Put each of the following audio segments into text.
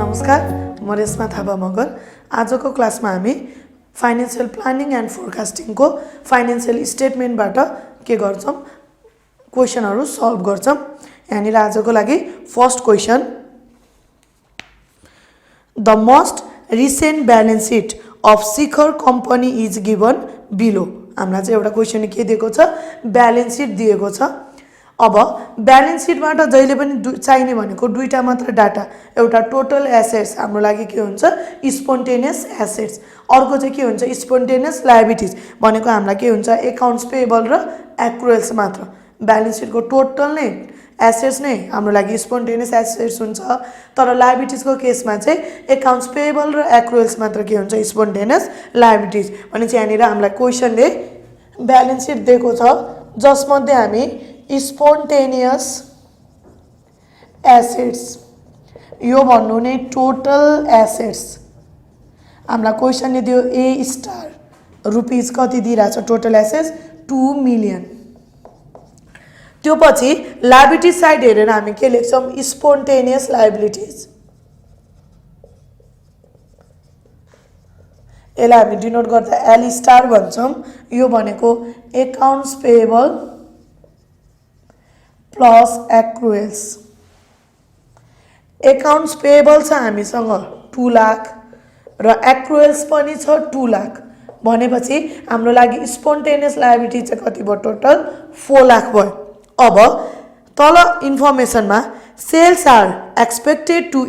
नमस्कार, म रेशमा थापा मगर। आजको क्लासमा हामी फाइनेन्शियल प्लानिङ एन्ड फोरकास्टिङको फाइनेन्शियल स्टेटमेन्टबाट के गर्छौं, क्वेशनहरु सल्भ गर्छौं। यहाँनिर आजको लागि first question, the most recent balance seat of Shikhar company is given below. हामीलाई चाहिँ एउटा क्वेशन के दिएको छ, ब्यालेन्स सिट दिएको छ। अब ब्यालेन्स सिटबाट जहिले पनि चाहिने भनेको दुईटा मात्र डाटा, एउटा टोटल एसेट्स हाम्रो लागि के हुन्छ स्पोन्टेनियस एसेट्स, अर्को चाहिँ के हुन्छ स्पोन्टेनियस लायबिलिटीज भनेको हामीलाई के हुन्छ अकाउन्ट्स पेएबल र एक्रुअल्स मात्र। ब्यालेन्स सिटको टोटल नै एसेट्स नै हाम्रो लागि स्पोन्टेनियस एसेट्स हुन्छ, तर लायबिलिटीजको केसमा चाहिँ अकाउन्ट्स पेएबल र एक्रुअल्स मात्र के हुन्छ स्पोन्टेनियस लायबिलिटीज। भनेपछि यहाँनिर हामीलाई क्वेशनले ब्यालेन्स सिट दिएको छ जसमध्ये हामी स्पोन्टेनियस एसेट्स यो भन्नु नै टोटल एसेट्स हामीलाई क्वेशनले दियो ए स्टार रुपीज कति दिइरहेछ टोटल एसेट्स 2 मिलियन। त्यो पछि लायबिलिटी साइड हेरेर हामी के लेख्छौं स्पोन्टेनियस लायबिलिटीज, यसलाई हामी डिनोट गर्दा एल स्टार भन्छौं। यो भनेको accounts payable plus accruals. Accounts payable छ हामीसँग 2 लाख र एक्रुअल्स पनि छ 2 लाख, भनेपछि हाम्रो लागि स्पोन्टेनियस लायबिलिटी चाहिँ कति भयो टोटल 4 लाख भयो। अब तल इन्फर्मेसनमा sales are expected to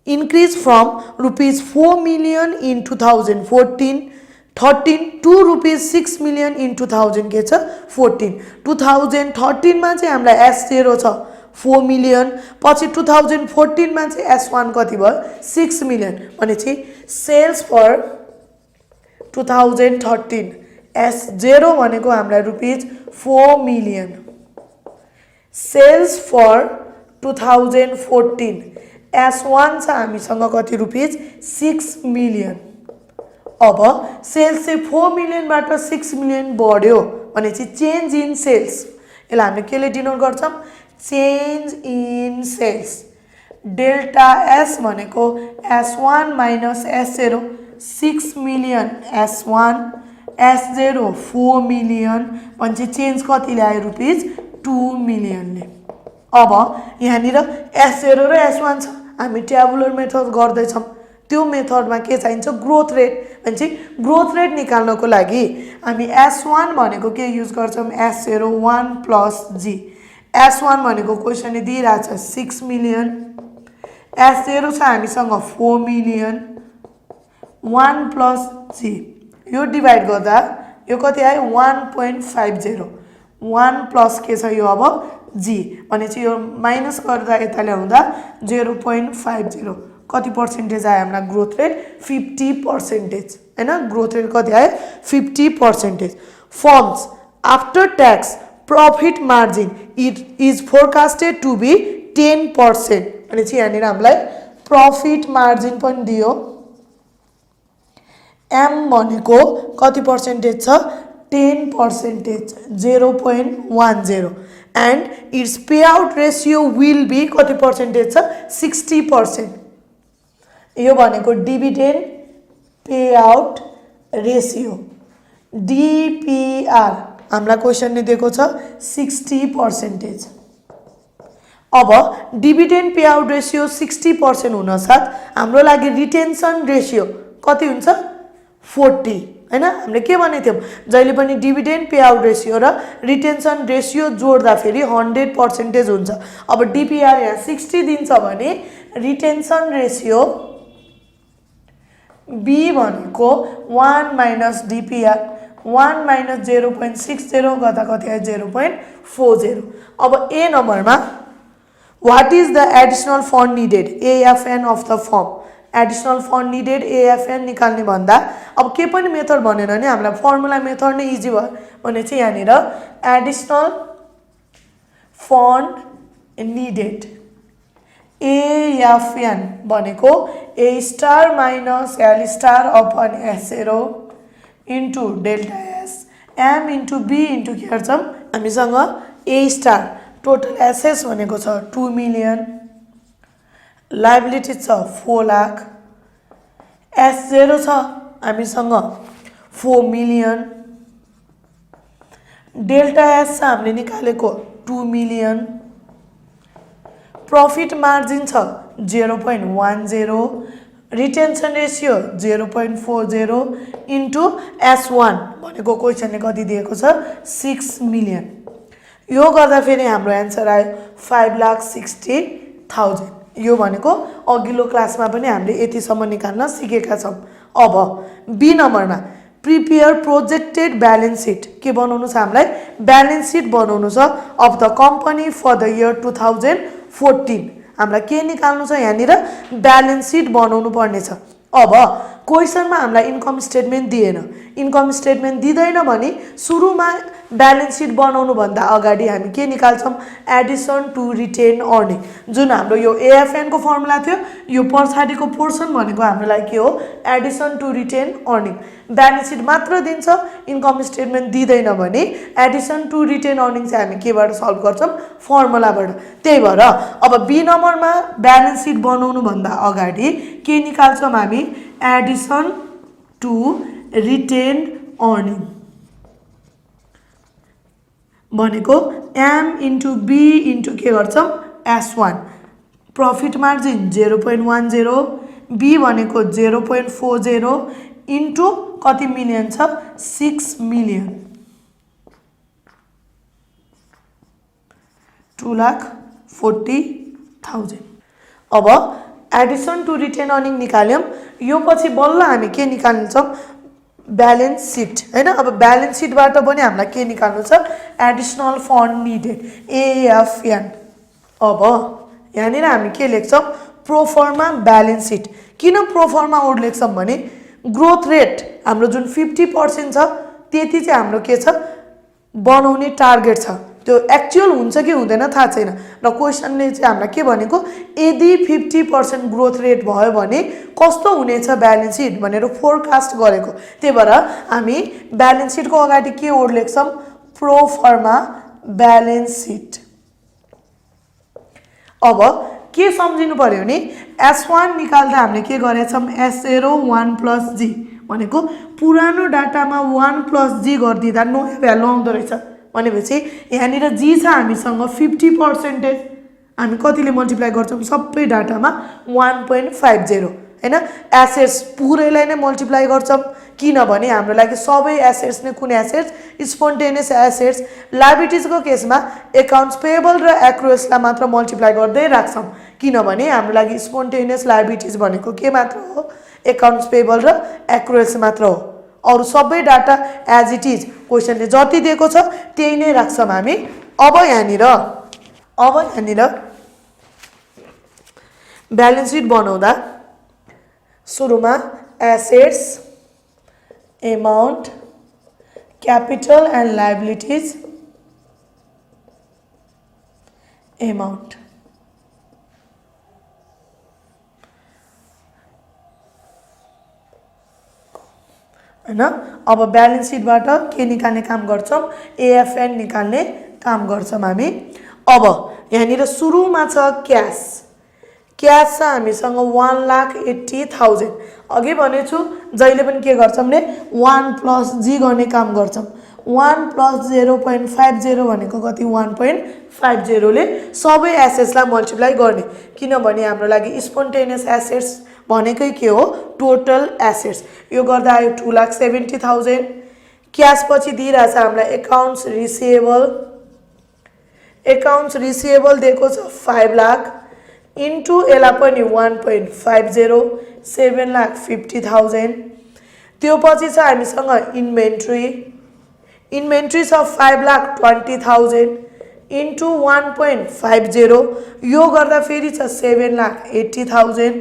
increase from rupees 4 million in 2013 to rupees 6 million in 2014। 2013 मा चाहिँ हामीलाई S0 छ 4 मिलियन, पछि 2014 मा चाहिँ S1 कति भयो 6 मिलियन। भनेपछि सेल्स फर 2013 S0 भनेको हामीलाई rupees 4 million, sales for 2014 S1 छ हामीसँग कति रुपीज 6 मिलियन। अब सेल्स चाहिँ 4 मिलियन बाट 6 मिलियन बढ्यो भनेपछि चेन्ज इन सेल्स, यसलाई हामीले केले डिनोट गर्छौं change in sales. Delta S भनेको S1 minus S0 6 million S1 S0 4 million भनेपछि चेन्ज कति ल्यायो रुपीज 2 मिलियनले। अब यहाँनिर S0 र S1 छ, हामी ट्याबुलर मेथड गर्दै छौं। त्यो मेथडमा के चाहिन्छ ग्रोथ रेट, भनेपछि ग्रोथ रेट निकाल्नको लागि हामी S1 भनेको के युज गर्छौं S0 1 प्लस G। S1 भनेको क्वेशनले दिइराछ 6 मिलियन, S0 छ हामीसँग 4 मिलियन 1 प्लस G, यो डिवाइड गर्दा यो कति आयो 1.50, 1 प्लस के छ यो अब G भनेपछि यो माइनस गर्दा यता ल्याउँदा 0.50, कति पर्सेन्टेज आयो हामीलाई ग्रोथ रेट 50% हैन। ग्रोथ रेट कति आयो 50%। Firms after tax profit margin it is forecasted to be 10%। भनेपछि यहाँनिर हामीलाई प्रॉफिट मार्जिन पनि दियो, M भनेको कति पर्सेन्टेज छ 10% 0.10 and its payout ratio will be कति पर्सेन्टेज छ 60%। यो भनेको डिभिडेन्ड पेआउट रेशियो DPR हामीलाई क्वेशनले दिएको छ 60%। अब डिभिडेन्ड पेआउट रेशियो 60% हुन साथ हाम्रो लागि रिटेन्सन रेशियो कति हुन्छ 40 हैन। हामीले के भनेको थियौं जहिले पनि डिभिडेन्ड पेआउट रेशियो र रिटेन्सन रेशियो जोड्दा फेरि 100% हुन्छ। अब DPR यहाँ 60 दिन्छ भने रिटेन्सन रेशियो B भनेको 1 माइनस DPR 1 माइनस 0.60 गर्दा कति आयो 0.40। अब A नम्बरमा what is the additional fund needed AFN of the form. Additional fund needed AFN निकाल्ने भन्दा अब के पनि मेथड भनेन भने हामीलाई फर्मुला मेथड नै इजी भयो भने चाहिँ यहाँनिर एडिशनल फन्ड निडेड AFN भनेको A star minus L star upon S0 into delta S M into B into के गर्छौं हामीसँग A स्टार टोटल एसेट्स भनेको छ 2 मिलियन लाइबिलिटी छ 4 लाख, S0 छ हामीसँग 4 मिलियन, डेल्टा एस छ हामीले निकालेको 2 मिलियन, प्रॉफिट मार्जिन छ 0.10, रिटेन्सन रेशियो 0.40 इन्टु S1 भनेको क्वेसनले कति दिएको छ 6 मिलियन। यो गर्दा फेरि हाम्रो आन्सर आयो 5,60,000। यो भनेको अघिल्लो क्लासमा पनि हामीले यतिसम्म निकाल्न सिकेका छौं। अब बी नम्बरमा प्रिपेयर प्रोजेक्टेड ब्यालेन्स शीट के बनाउनु छ हामीलाई ब्यालेन्स शीट बनाउनु छ of the company for the year 2014। हामीलाई के निकाल्नु छ यहाँनिर ब्यालेन्स शीट बनाउनु पर्ने छ। अब क्वेसनमा हामीलाई इन्कम स्टेटमेन्ट दिएन, इन्कम स्टेटमेन्ट दिदैन भने सुरुमा ब्यालेन्स शीट बनाउनु भन्दा अगाडि हामी के निकाल्छौं एडिसन टु रिटेन अर्निङ, जुन हाम्रो यो एएफएन को फर्मुला थियो। यो पछाडीको पोर्सन भनेको हाम्रो लागि के हो addition to retain earning. Balance sheet मात्र दिन्छ, इन्कम स्टेटमेन्ट दिदैन भने एडिसन टु रिटेन अर्निङ चाहिँ हामी केबाट सल्भ गर्छौं फर्मुलाबाट। त्यही भएर अब बी नम्बरमा ब्यालेन्स शीट बनाउनु भन्दा अगाडि के निकाल्छौं हामी एडिसन टु रिटेन अर्निङ भनेको एम इन्टु बी इन्टु के गर्छौं S1, प्रॉफिट मार्जिन 0.10, बी भनेको 0.40 इन्टु कति मिलियन छ 6 मिलियन, 2,40,000। अब एडिसन टु रिटेन अर्निङ निकाल्यौं। यो पछि बल्ल हामी के निकाल्छौं ब्यालेन्स शीट हैन। अब ब्यालेन्स शीटबाट पनि हामीलाई के निकाल्नु छ एडिशनल फन्ड निडेड एएफएन। अब यहाँनिर हामी के लेख्छौं प्रोफर्मा ब्यालेन्स शीट। किन प्रोफर्मा वर्ड लेख्छौं भने ग्रोथ रेट हाम्रो जुन 50% छ त्यति चाहिँ हाम्रो के छ बनाउने टार्गेट छ। त्यो एक्चुअल हुन्छ कि हुँदैन थाहा छैन र क्वेसनले चाहिँ हामीलाई के भनेको यदि 50% ग्रोथ रेट भयो भने कस्तो हुनेछ ब्यालेन्स शीट भनेर फोरकास्ट गरेको। त्यही भएर हामी ब्यालेन्स शीटको अगाडि के वर्ड लेख्छौं प्रोफर्मा ब्यालेन्स शीट। अब के सम्झिनु पर्यो भने S1 निकाल्दा हामीले के गरेछौं S0 1 + G भनेको पुरानो डाटामा 1 + G गर्दिदा नयाँ भ्यालु आउँदो रहेछ भनेपछि यहाँनिर G छ हामीसँग 50%, हामी कतिले मल्टिप्लाई गर्छौं सबै डाटामा 1.50 हैन। एसेट्स पुरैलाई नै मल्टिप्लाई गर्छौं किनभने हाम्रो लागि सबै एसेट्स नै कुन एसेट्स स्पोन्टेनियस एसेट्स। लायबिलिटीज को केसमा अकाउन्ट्स पेएबल र एक्रुएसलाई मात्र मल्टिप्लाई गर्दै राख्छौं किनभने हाम्रो लागि स्पोन्टेनियस लायबिलिटीज भनेको के मात्र हो अकाउन्ट्स पेएबल र एक्रुएस मात्र हो। अरु सबै डाटा एज इट इज क्वेसनले जति दिएको छ त्यही नै राख्छौं हामी। अब यहाँनिर ब्यालेन्स शीट बनाउँदा सुरुमा assets amount capital and liabilities amount हैन। अब ब्यालेन्स शीटबाट के निकाल्ने काम गर्छौं एएफएन निकाल्ने काम गर्छौं हामी। अब यहाँनिर सुरुमा छ क्याश छ हामीसँग 1,80,000। अघि भनेछु जहिले पनि के गर्छौं भने 1 + G गर्ने काम गर्छौं। 1 + 0.50 भनेको कति 1.50 ले सबै एसेट्सलाई मल्टिप्लाई गर्ने किनभने हाम्रो लागि स्पोन्टेनियस एसेट्स भनेकै के हो टोटल एसेट्स। यो गर्दा आयो 2,70,000। क्याश पछि दिइराछ हामीलाई अकाउन्ट्स रिसिएबल दिएको छ 5 लाख इन्टु एला पनि 1.50 7,50,000। त्यो पछि छ हामीसँग इन्भेन्ट्री छ 5,20,000 इन्टु 1.50 यो गर्दा फेरि छ 7,80,000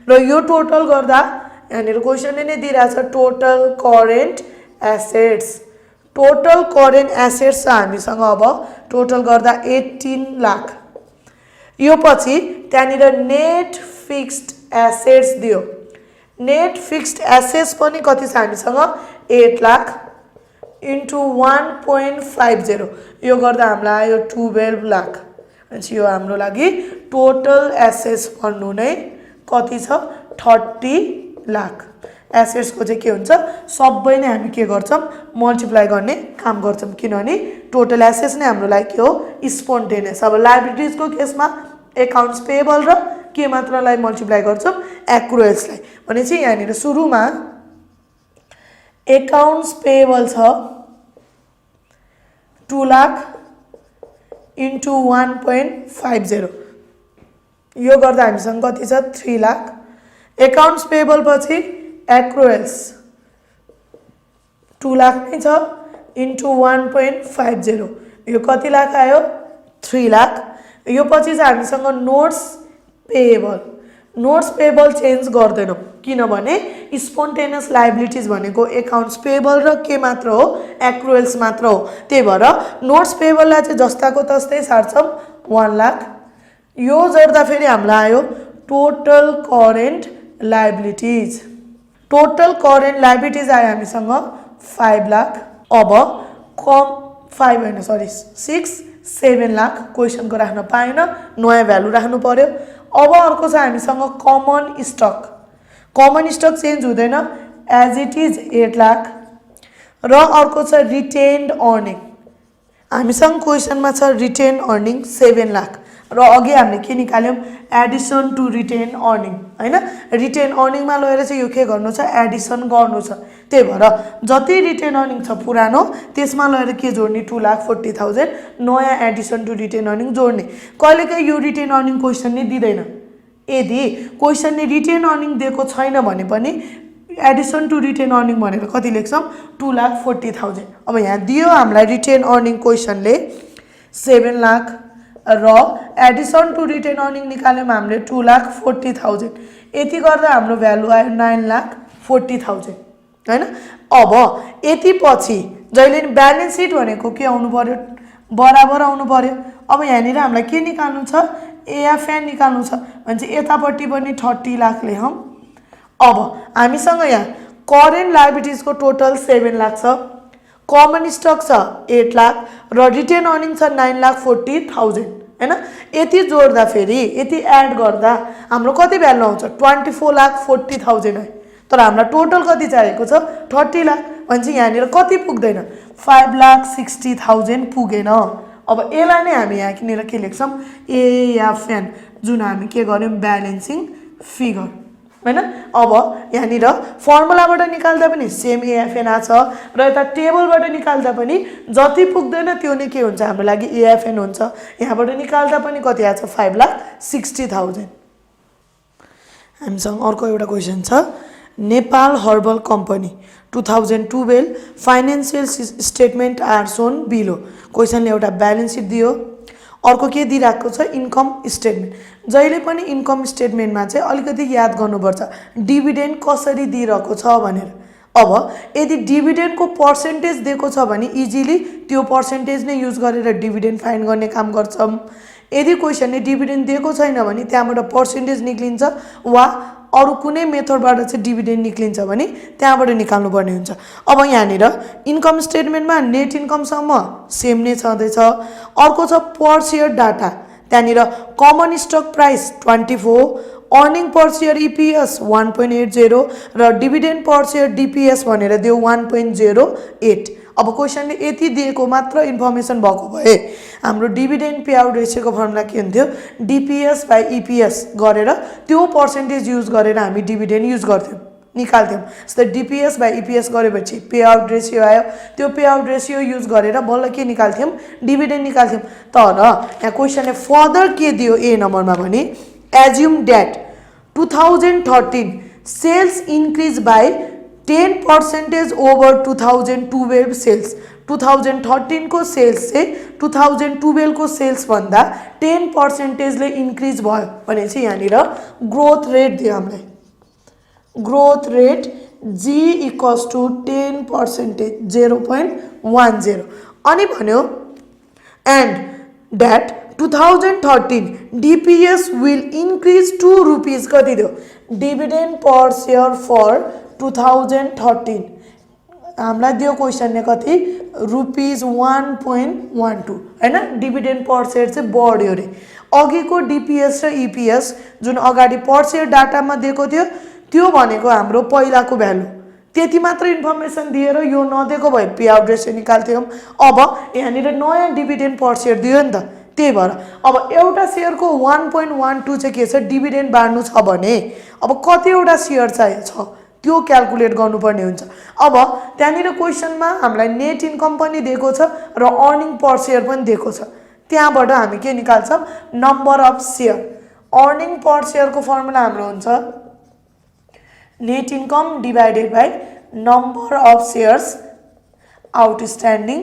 र यो टोटल गर्दा यहाँनिर क्वेसनले नै दिइराछ टोटल करेन्ट एसेट्स छ हामीसँग। अब टोटल गर्दा 18 लाख। यो पछि त्यहाँनिर नेट फिक्स्ड एसेट्स दियो। नेट फिक्स्ड एसेट्स पनि कति छ हामीसँग 8 लाख इन्टु 1.50 यो गर्दा हामीलाई आयो 12 लाख भनेपछि यो हाम्रो लागि टोटल एसेट्स भन्नु नै कति छ 30 लाख। एसेट्सको चाहिँ के हुन्छ सबै नै हामी के गर्छौं मल्टिप्लाई गर्ने काम गर्छौं किनभने टोटल एसेट्स नै हाम्रो लागि के हो स्पोन्टेनियस। अब लायबिलिटीजको केसमा एकाउन्ट्स पेएबल र के मात्रलाई मल्टिप्लाई गर्छौं एक्रुएल्सलाई। भनेपछि यहाँनिर सुरुमा एकाउन्ट्स पेएबल छ 2 लाख इन्टु 1.50 यो गर्दा हामीसँग कति छ 3 लाख। एकाउन्ट्स पेएबल पछि एक्रुएल्स 2 लाख नै छ इन्टु 1.50 यो कति लाख आयो 3 लाख। यो पछि चाहिँ हामीसँग नोट्स पेएबल चेन्ज गर्दैनौं किनभने स्पोन्टेनियस लायबिलिटीज भनेको एकाउन्ट्स पेएबल र के मात्र हो एक्रुएल्स मात्र हो। त्यही भएर नोट्स पेएबललाई चाहिँ जस्ताको तस्तै सार्छौं 1 लाख। यो जोड्दा फेरि हामीलाई आयो total current liabilities. Total current liabilities आयो हामीसँग 5 लाख। अब कम 5 हैन सरी 7 लाख क्वेशनको राख्न पाएन नयाँ भ्यालु राख्नु पर्यो। अब अर्को छ हामीसँग कमन स्टक चेन्ज हुँदैन एज इट इज 8 लाख। र अर्को छ रिटेन्ड अर्निङ हामीसँग क्वेशनमा छ रिटेन्ड अर्निङ 7 लाख र अघि हामीले के निकाल्यौं एडिसन टु रिटेन अर्निङ हैन। रिटेन अर्निङमा लगेर चाहिँ यो के गर्नु छ एडिसन गर्नु छ। त्यही भएर जति रिटेन अर्निङ छ पुरानो त्यसमा लगेर के जोड्ने 2,40,000 नयाँ एडिसन टु रिटेन अर्निङ जोड्ने। कहिलेकाहीँ यो रिटेन अर्निङ क्वेशन नै दिदैन। यदि क्वेशनले रिटेन अर्निङ दिएको छैन भने पनि एडिसन टु रिटेन अर्निङ भनेर कति लेख्छौं 2,40,000। अब यहाँ दियो हामीलाई रिटेन अर्निङ क्वेशनले 7 लाख र एडिसन टु रिटेन अर्निङ निकाल्यौं हामीले 2,40,000। यति गर्दा हाम्रो भ्यालु आयो 9,40,000 हैन। अब यति पछि जहिले नि ब्यालेन्स सिट भनेको के आउनु पर्यो बराबर आउनु पर्यो। अब यहाँनिर हामीलाई के निकाल्नु छ एएफएन निकाल्नु छ भने यतापट्टि पनि 30 लाख लेखौं। अब हामीसँग यहाँ करेन्ट लायबिलिटीजको टोटल 7 लाख छ, कमन स्टक छ 8 लाख र रिटेन अर्निङ छ 9,40,000 हैन। यति जोड्दा फेरि यति एड गर्दा हाम्रो कति भ्यालु आउँछ 24,40,000 है। तर हामीलाई टोटल कति चाहिएको छ 30 लाख भने यहाँनिर कति पुग्दैन 5,60,000 पुगेन। अब यसलाई नै हामी यहाँ किनेर के लेख्छौं एएफएन जुन हामी के गर्यौं ब्यालेन्सिङ फिगर हैन। अब यहाँनिर फर्मुलाबाट निकाल्दा पनि सेम एएफएन आछ र यता टेबलबाट निकाल्दा पनि जति पुग्दैन त्यो नै के हुन्छ हाम्रो लागि एएफएन हुन्छ। यहाँबाट निकाल्दा पनि कति आछ 5,60,000। हामीसँग अर्को एउटा क्वेशन छ Nepal herbal company 2012 financial statement are shown below. क्वेशनले एउटा ब्यालेन्स सिट दियो अर्को के दिइराको छ इन्कम स्टेटमेन्ट। जहिले पनि इन्कम स्टेटमेन्टमा चाहिँ अलिकति याद गर्नुपर्छ डिभिडेन्ड कसरी दिइराको छ भनेर। अब यदि डिभिडेन्डको पर्सेन्टेज दिएको छ भने इजिली त्यो पर्सेन्टेज नै युज गरेर डिभिडेन्ड फाइन्ड गर्ने काम गर्छौं। यदि क्वेशनले डिभिडेन्ड दिएको छैन भने त्यहाँबाट पर्सेन्टेज निक्लिन्छ वा अरु कुनै मेथडबाट चाहिँ डिभिडेन्ड निक्लिन्छ भने त्यहाँबाट निकाल्नु पर्ने हुन्छ। अब यहाँनिर इन्कम स्टेटमेन्टमा नेट इन्कम सम्म सेम नै छँदैछ। अर्को छ पर शेयर डाटा त्यहाँनिर common stock price 24 earning per share EPS 1.80 र डिभिडेन्ड पर शेयर डीपीएस भनेर दियो 1.08। अब क्वेशनले यति दिएको मात्र इन्फर्मेसन भएको भए हाम्रो डिभिडेन्ड पे आउट रेशियोको फर्मुला के हुन्थ्यो डीपीएस बाइ ईपीएस गरेर त्यो पर्सेन्टेज युज गरेर हामी डिभिडेन्ड युज गर्थ्यौं निकाल्थ्यौं। जस्तै डीपीएस बाइ ईपीएस गरेपछि पे आउट रेशियो आयो त्यो पे आउट रेशियो युज गरेर बल्ल के निकाल्थ्यौं डिभिडेन्ड निकाल्थ्यौं। तर यहाँ क्वेशनले फर्दर के दियो ए नम्बरमा भने assume that 2013 sales increase by 10% over 2012 sales. 2013 को सेल्स से 2012 को सेल्स भन्दा 10% ले इन्क्रिज भयो भनेपछि यहाँनिर ग्रोथ रेट दियो हामीलाई। Growth rate G equals to 10% 0.10 अनि भन्यो and that 2013 DPS will increase to rupees कति दियो डिभिडेन्ड पर शेयर फर 2013 हामीलाई दियो क्वेसनले कति ₹1.12 हैन डिभिडेन्ड पर सेयर चाहिँ बढ्यो रे अघिको डिपिएस र इपिएस जुन अगाडि पर सेयर डाटामा दिएको थियो त्यो भनेको हाम्रो पहिलाको भ्यालु त्यति मात्र इन्फर्मेसन दिएर यो नदिएको भए पे आउट रेशियो निकाल्थ्यौं अब यहाँनिर नयाँ डिभिडेन्ड पर सेयर दियो नि त त्यही भएर अब एउटा शेयरको 1.12 चाहिँ के छ डिभिडेन्ड बाड्नु छ भने अब कतिवटा शेयर चाहिँ छ त्यो क्याल्कुलेट गर्नुपर्ने हुन्छ अब त्यहाँनिर क्वेशनमा हामीलाई नेट इन्कम पनि दिएको छ र अर्निङ पर शेयर पनि दिएको छ त्यहाँबाट हामी के निकाल्छौं number of share earning per शेयरको फर्मुला हाम्रो हुन्छ net income divided by number of shares outstanding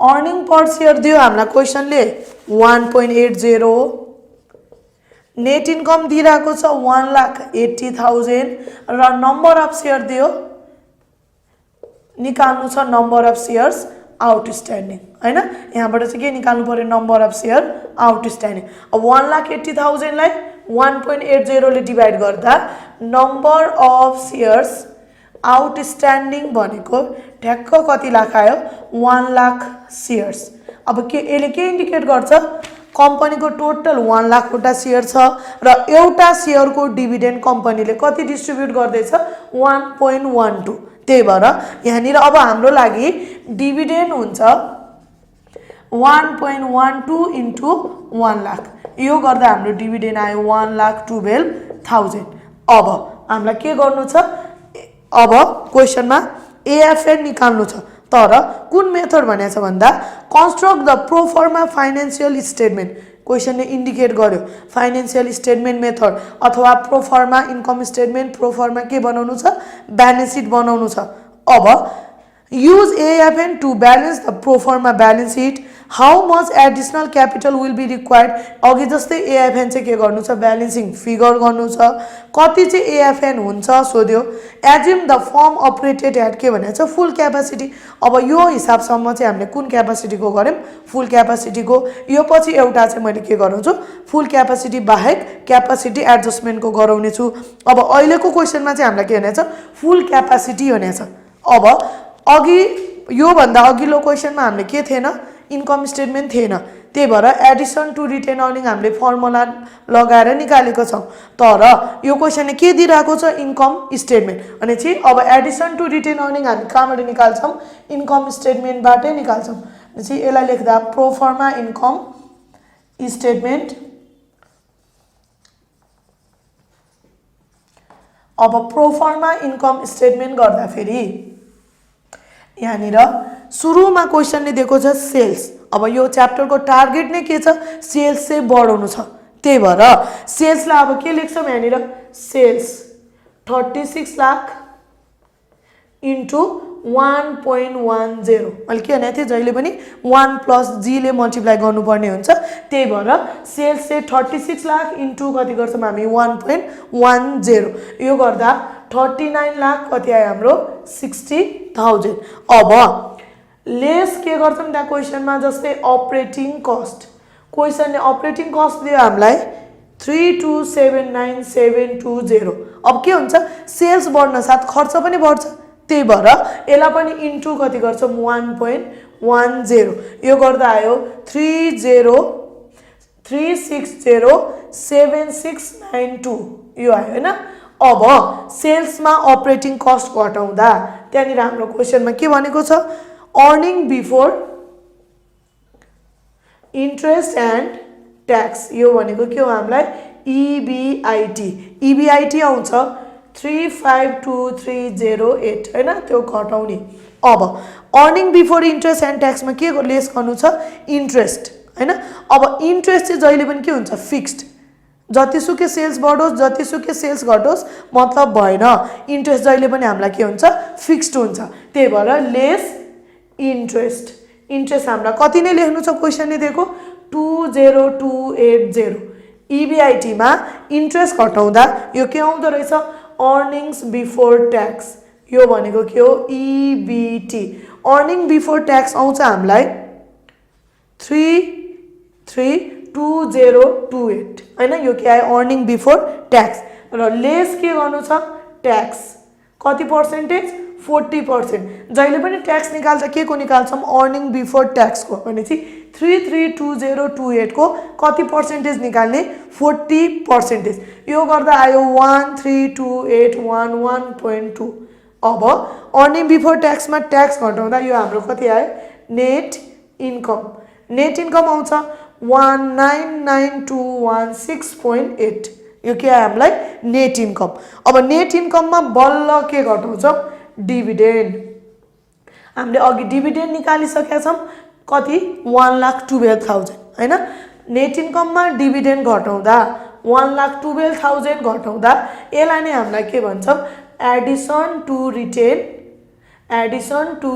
earning per share दियो हामीलाई क्वेशनले 1.80 हो नेट इन्कम दिइराको छ 1,80,000 र नम्बर अफ शेयर दियो निकाल्नु छ नम्बर अफ शेयर्स आउटस्ट्यान्डिङ हैन यहाँबाट चाहिँ के निकाल्नु पर्यो नम्बर अफ शेयर आउटस्ट्यान्डिङ अब 1,80,000 लाई 1.80 ले डिवाइड गर्दा नम्बर अफ शेयर्स आउटस्ट्यान्डिङ भनेको ठ्याक्क कति लाख आयो 1 लाख शेयर्स अब के यसले के इन्डिकेट गर्छ कम्पनीको टोटल 1 लाख वटा शेयर छ र एउटा शेयरको डिभिडेन्ड कम्पनीले कति डिस्ट्रिब्युट गर्दैछ 1.12 त्यही भएर यहाँनिर अब हाम्रो लागि डिभिडेन्ड हुन्छ 1.12 इन्टु 1 लाख यो गर्दा हाम्रो डिभिडेन्ड आयो 1,12,000 अब हामीलाई के गर्नु छ अब क्वेशनमा एएफएन निकाल्नु छ तर कुन मेथड भनेछ भन्दा construct the pro forma financial statement क्वेशनले इन्डिकेट गर्यो फाइनान्शियल स्टेटमेन्ट मेथड अथवा प्रोफर्मा इन्कम स्टेटमेन्ट प्रोफर्मा के बनाउनु छ ब्यालेन्स सिट बनाउनु छ अब use AFN to balance the pro forma balance sheet how much additional capital will be required अघि जस्तै AFN चाहिँ के गर्नु छ ब्यालेन्सिङ फिगर गर्नु छ कति चाहिँ AFN हुन्छ सोध्यो assume the firm operated at के भनेको छ फुल क्यापासिटी अब यो हिसाबसम्म चाहिँ हामीले कुन क्यापासिटीको गर्यौं फुल क्यापासिटीको यो पछि एउटा चाहिँ मैले के गराउँछु फुल क्यापासिटी बाहेक क्यापासिटी एडजस्टमेन्टको गराउने छु अब अहिलेको क्वेशनमा चाहिँ हामीलाई के भनेछ फुल क्यापासिटी भनेछ अब अघि यो भन्दा अघिल्लो क्वेशनमा हामीले के थिएन इन्कम स्टेटमेन्ट थिएन त्यही भएर एडिसन टु रिटेन अर्निङ हामीले फर्मुला लगाएर निकालेको छौं तर यो क्वेशनले के दिइराको छ इन्कम स्टेटमेन्ट अनि चाहिँ अब एडिसन टु रिटेन अर्निङ हामी कहाँबाट निकाल्छौं इन्कम स्टेटमेन्टबाटै निकाल्छौं अनि चाहिँ यसलाई लेख्दा प्रो फर्मा इन्कम स्टेटमेन्ट अब प्रो फर्मा इन्कम स्टेटमेन्ट गर्दा फेरि यहाँनिर सुरुमा क्वेशनले दिएको छ सेल्स अब यो च्याप्टरको टार्गेट नै के छ सेल्स चाहिँ बढाउनु छ त्यही भएर सेल्सलाई अब के लेख्छौं यहाँनिर सेल्स 36 लाख इन्टु 1.10 मैले के भनेको थिएँ जहिले पनि 1 प्लस जी ले मल्टिप्लाई गर्नुपर्ने हुन्छ त्यही भएर सेल्स चाहिँ 36 लाख इन्टु कति गर्छौं हामी 1.10 यो गर्दा 39 लाख कति आयो हाम्रो 60,000 अब लेस के गर्छौं त्यहाँ क्वेशनमा जस्तै अपरेटिङ कस्ट क्वेशनले अपरेटिङ कस्ट दियो हामीलाई 3279720 अब के हुन्छ सेल्स बढ्न साथ खर्च पनि बढ्छ त्यही भएर यसलाई पनि इन्टु कति गर्छौं 1.10 यो गर्दा आयो 3607692 यो आयो हैन अब सेल्समा अपरेटिङ कस्ट घटाउँदा त्यहाँनिर हाम्रो क्वेशनमा के भनेको छ earning before interest and tax यो भनेको के हो हामीलाई EBIT आउँछ 352308 हैन त्यो घटाउने अब अर्निङ बिफोर इन्ट्रेस्ट एन्ड ट्याक्समा के लेस गर्नु छ इन्ट्रेस्ट हैन अब इन्ट्रेस्ट चाहिँ जहिले पनि के हुन्छ फिक्स्ड जतिसुकै सेल्स बढोस् जतिसुकै सेल्स घटोस् मतलब भएन इन्ट्रेस्ट जहिले पनि हामीलाई के हुन्छ फिक्स्ड हुन्छ त्यही भएर लेस इन्ट्रेस्ट हामीलाई कति नै लेख्नु छ क्वेशनले दिएको 20280 EBIT मा इन्ट्रेस्ट घटाउँदा यो के आउँदो रहेछ अर्निङ्स बिफोर ट्याक्स यो भनेको के हो EBT अर्निङ बिफोर ट्याक्स आउँछ हामीलाई 332028 हैन यो के आयो अर्निङ बिफोर ट्याक्स र लेस के गर्नु छ ट्याक्स कति पर्सेन्टेज 40%। जहिले पनि ट्याक्स निकाल्दा के को निकाल्छौँ अर्निङ बिफोर ट्याक्स को भनेपछि 332028 को कति पर्सेन्टेज निकाल्ने 40%। यो गर्दा आयो 1328111.2। अब अर्निङ बिफोर ट्याक्समा ट्याक्स घटाउँदा यो हाम्रो कति आयो नेट इन्कम। नेट इन्कम आउँछ 1992116.8। यो के आयो हामीलाई नेट इन्कम। अब नेट इन्कममा बल्ल के घटाउँछौँ डिभिडेन्ड। हामीले अघि डिभिडेन्ड निकालिसकेका छौँ कति 1,12,000 हैन। नेट इन्कममा डिभिडेन्ड घटाउँदा 1,12,000 घटाउँदा यसलाई नै हामीलाई के भन्छौँ एडिसन टु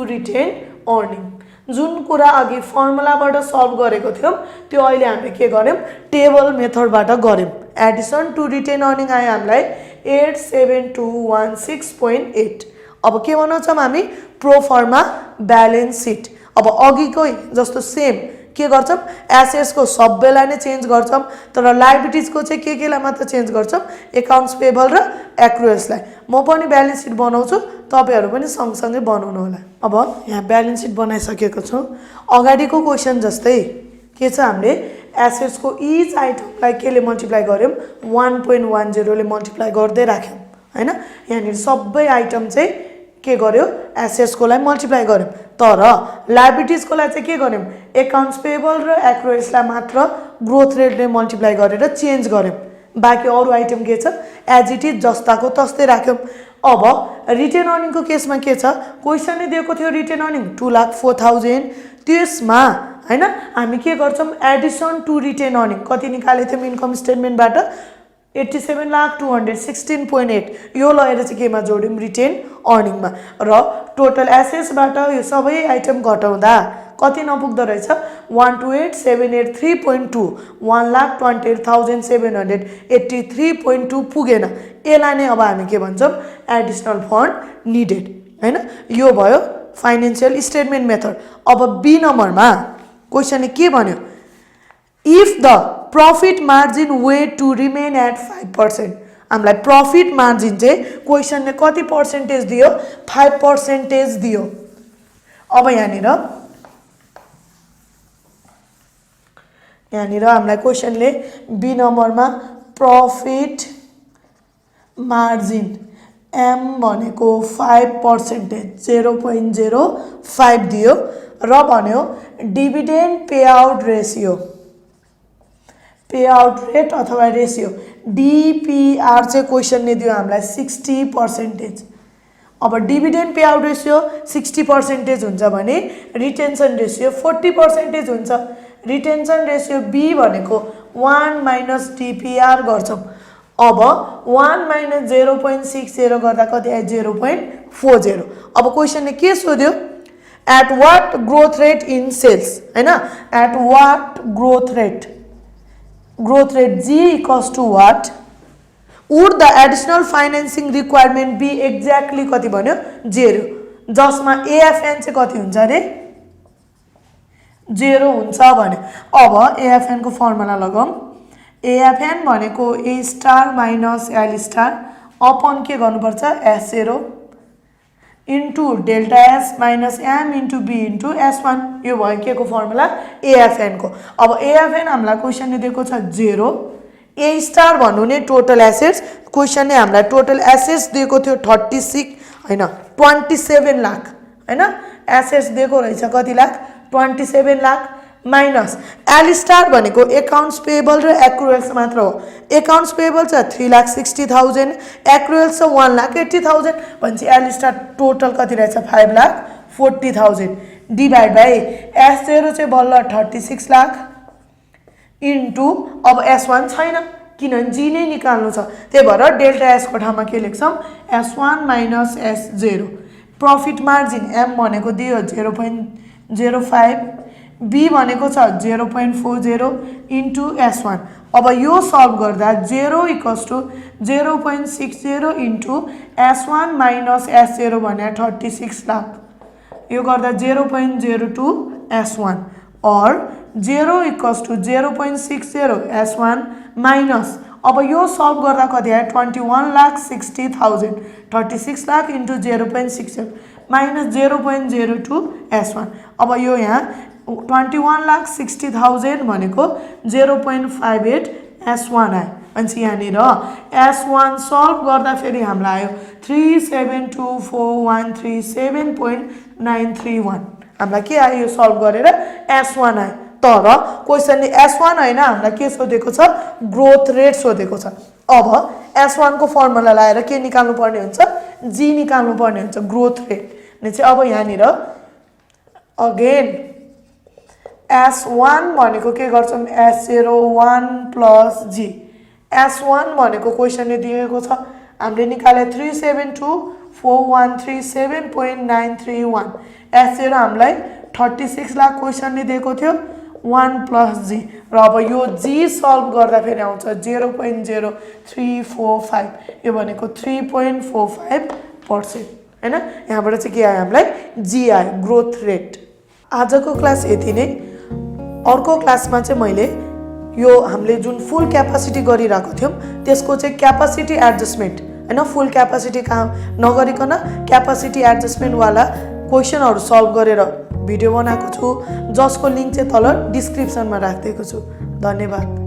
रिटेन अर्निङ। जुन कुरा अघि फर्मुलाबाट सल्भ गरेको थियौँ त्यो अहिले हामीले के गर्यौँ टेबल मेथडबाट गर्यौँ। एडिसन टु रिटेन अर्निङ आयो हामीलाई 87216.8। अब के बनाउँछौँ हामी प्रोफर्मा ब्यालेन्स सिट। अब अघिकै जस्तो सेम के गर्छौँ एसेट्स को सबैलाई नै चेन्ज गर्छौँ तर लायबिलिटिज को चाहिँ केलाई मात्र चेन्ज गर्छौँ एकाउन्ट्स पेबल र एक्रुएल्सलाई। म पनि ब्यालेन्स सिट बनाउँछु तपाईहरु पनि सँगसँगै बनाउनु होला। अब यहाँ ब्यालेन्स सिट बनाइसकेको छौँ। अगाडिको क्वेशन जस्तै के छ हामीले एसेट्स को इच आइटमलाई केले मल्टिप्लाई गर्यौं 1.10 ले मल्टिप्लाई गर्दै राख्यौं हैन। यहाँनिर सबै आइटम चाहिँ के गर्यो एसेट्स कोलाई मल्टिप्लाई गर्यौं तर लायबिलिटिज कोलाई चाहिँ के गर्यौं एकाउन्ट्स पेबल र एक्रुएल्सलाई मात्र ग्रोथ रेटले मल्टिप्लाई गरेर चेन्ज गर्यौं। बाँकी अरु आइटम के छ एज इट इज जस्ताको तस्तै राख्यौं। अब रिटेन अर्निङ को केसमा के छ क्वेशन नै दिएको थियो रिटेन अर्निङ 2,04,000 त्यसमा हैन हामी के गर्छौं एडिसन टु रिटेन अर्निङ कति निकालेको थियौं इन्कम स्टेटमेन्टबाट 87,216.8 यो लगेर चाहिँ केमा जोड्यौं रिटेन अर्निङमा र टोटल एसेट्स बाट यो सबै आइटम घटाउँदा कति नपुग्दो रहेछ 128,783.2 1,28,783.2 पुगेन। यसलाई नै अब हामी के भन्छौं एडिशनल फन्ड निडेड हैन। यो भयो फाइनान्शियल स्टेटमेन्ट मेथड। अब बी नम्बरमा क्वेशनले के भन्यो if the profit margin were to remain at 5%। हामीलाई प्रॉफिट मार्जिन चाहिँ क्वेशनले कति पर्सेन्टेज दियो 5% दियो। अब यहाँनिर हामीलाई क्वेशनले बी नम्बरमा प्रॉफिट मार्जिन एम भनेको 5% 0.05 दियो र भन्यो डिभिडेन्ड पेआउट रेट अथवा रेशियो डीपीआर चाहिँ क्वेशनले दियो हामीलाई 60%। अब डिभिडेन्ड पेआउट रेशियो 60% हुन्छ भने रिटेन्सन रेशियो 40% हुन्छ। रिटेन्सन रेशियो बी भनेको 1 माइनस डीपीआर गर्छौं। अब 1 माइनस 0.60 गर्दा कति आयो 0.40। अब क्वेशनले के सोध्यो at what growth rate in sales हैन at what growth rate G equals to what would the additional financing requirement be exactly कति भन्यो 0 जसमा AFN चाहिँ कति हुन्छ रे 0 हुन्छ भन्यो। अब AFN को फर्मुला लगाऊं AFN भनेको A star minus L star upon के गर्नुपर्छ S0 into delta S minus M into B into S1 यो भयो के को फर्मुला AFN को। अब AFN हामीलाई क्वेशनले दिएको छ 0 A स्टार भन्नु ने टोटल एसेट्स क्वेशनले हामीलाई टोटल एसेट्स दिएको थियो 36 हैन 27 लाख हैन एसेट्स दिएको रहेछ कति lakh 27 lakh minus L star भनेको एकाउन्ट्स पेबल र एक्रुएल्स मात्र हो। एकाउन्ट्स पेबल छ 3,60,000 एक्रुएल्स छ 1,80,000 भनेपछि L स्टार टोटल कति रहेछ 5,40,000 डिभाइड बाइ S0 चाहिँ बल्ल 36 लाख इन्टु अब S1 छैन किनभने G नै निकाल्नु छ त्यही भएर डेल्टा S को ठाउँमा के लेख्छौं S1 minus S0। Profit margin M भनेको दियो 0.05 B भनेको छ 0.40 इन्टु S1। अब यो सल्भ गर्दा 0 equals to 0.60 into S1 minus S0 भने 36 लाख यो गर्दा 0.02 S1 और 0 इक्वल्स टु 0.60 S1 माइनस अब यो सल्भ गर्दा कति आयो 21,60,000 36 लाख इन्टु 0.67 माइनस 0.02 S1 अब यो यहाँ 21,60,000 भनेको 0.58 S1 आयो अनि यहाँनिर S1 सल्भ गर्दा फेरि हामीलाई आयो 3724137.931 हामीलाई के आयो यो सल्भ गरेर S1 आयो तर क्वेशनले S1 हैन हामीलाई के सोधेको छ ग्रोथ रेट सोधेको छ अब S1 को फर्मुला लगाएर के निकाल्नु पर्ने हुन्छ G निकाल्नु पर्ने हुन्छ ग्रोथ रेट ने चाहिँ अब यहाँनिर अगेन S1 भनेको के गर्छौं S01 + G S1 भनेको क्वेशनले दिएको छ हामीले निकाले 3724137.931 S0 हामीलाई 36 लाख क्वेशनले दिएको थियो 1 + G र अब यो G सल्भ गर्दा फेरि आउँछ 0.0345 यो भनेको 3.45% हैन यहाँबाट चाहिँ के आयो हामीलाई G आयो ग्रोथ रेट आजको क्लास यति नै अर्को क्लासमा चाहिँ मैले यो हामीले जुन फुल क्यापासिटी गरिरहेको थियौं त्यसको चाहिँ क्यापासिटी एडजस्टमेन्ट हैन फुल क्यापासिटी काम नगरिकन क्यापासिटी एडजस्टमेन्ट वाला क्वेशनहरु सल्भ गरेर भिडियो बनाएको छु जसको लिंक चाहिँ तल डिस्क्रिप्सनमा राखिदिएको छु धन्यवाद।